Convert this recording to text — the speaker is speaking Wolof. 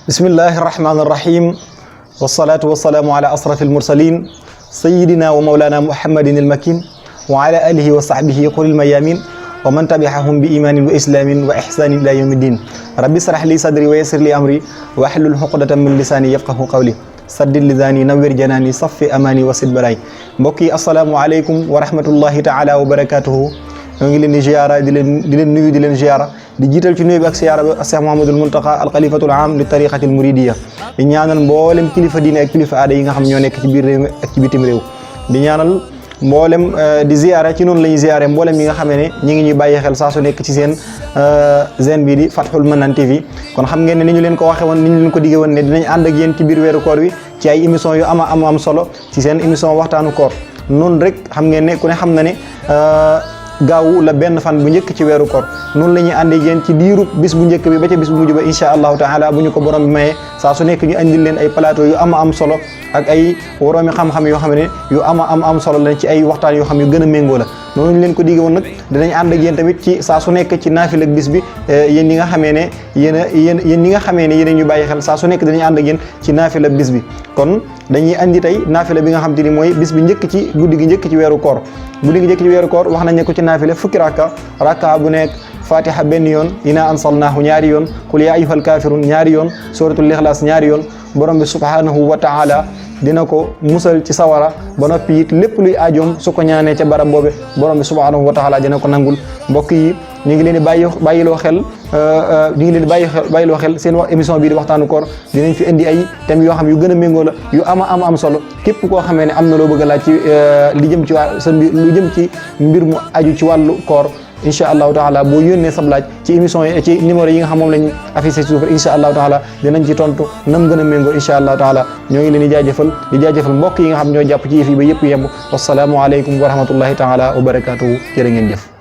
bismillahi irrahmani irrahim wasalaatu wasalaamu ala asrafi almursalin sayidina wa maulana muhammadin almakin wa ala alihi wa sahbihi qulil mayamin wa man tabiahum bi imanin wa islamin wa ihsanin ila yawmi din rabbi srah li sadri wa yassir li amri wa ahlul uqdatan min lisani yafqahu qawli saddid lisani nawwir janani saffi amani wa sid baraay mbokk yi asalaamu aleykum wa rahmatullahi taala wa barakatuhu ñoo ngi leen di ziyaara di leen nuyu di leen ziyaara di jiital ci nuyu bi ak ziyaara bi Cheikh Mouhamadoul Mountakha al khalifatul am li tariqatil muridiyya di ñaanal mboolem kilifa diine ak kilifa aada yi nga xam ñoo nekk ci biir réew mi ak ci bitim réew di ñaanal mboolem di ziyaara ci noonu la ñuy ziyaare mboolem yi nga xamee ne ñi ngi ñuy bàyyi xel saa su nekk ci seen chaîne bii di Fathul Mannan TV kon xam ngeen ne ni ñu leen ko waxe woon ni ñu leen ko digge woon ne dinañ ànd ak yéen ci biir weeru koor wi ci ay émission yu am solo ci seen émission waxtaanu koor noonu rek xam ngeen ne ku ne xam na ne gaawu la benn fan bu njëkk ci weeru koor noonu la ñuy àndee yéen ci diiru bis bu njëkk bi ba ca bis bu mujj ba incha allahu taala bu ñu ko borom bi mayee saa su nekk ñu andil leen ay plateau yu am solo ak ay woroomi xam-xam yoo xam ne yu am solo lañ ci ay waxtaan yoo xam yu gën a méngoo la noonu ñu leen ko digge woon nag dinañ ànd ak yéen tamit ci saa su nekk ci naafila ak bis bi yéen ñi nga xamee ne yéen ñi nga xamee ne yéen ñu bàyyi xel saa su nekk dinañ ànd ak yéen ci naafila bis bi kon dañuy andi tey naafila bi nga xam te ni mooy bis bi njëkk ci guddi gi njëkk ci weeru koor guddi gi njëkk ci weeru koor wax nañ ne ko ci naafila fukki rakka bu nekk fatiha benn yoon inaa ansalnaahu ñaari yoon qul yaa ayyuhal kaafiruun ñaari yoon suratul ixlaas ñaari yoon borom bi subhanahu wa taala dina ko musal ci sawara ba noppi it lépp luy aajoom su ko ñaanee ca barab boobe borom bi subhanahu wa taala dina ko nangul mbokk yi ñu ngi leen di bàyyiloo xel bàyyiloo xel seen wax émission bii di waxtaanu koor dinañ fi indi ay thèmes yoo xam yu gën a méngoo la yu am solo képp koo xamee ne am na loo bëgg a laaj ci li jëm ci waa sa mbir lu jëm ci mbir mu aju ci wàllu koor incha allahu taala boo yónnee sab laaj ci émission yi ci numéro yi nga xam moom lañ affiché ci suuf incha allahu taala dinañ ci tontu nam gën a méngoo incha allahu taala ñoo ngi leen di jaajëfal mbokk yi nga xam ñoo jàpp ci yëf yi ba yëpp yemb wasalaamu aleykum wa rahmatullahi taala wa barakatuhu jërë ngeen jëf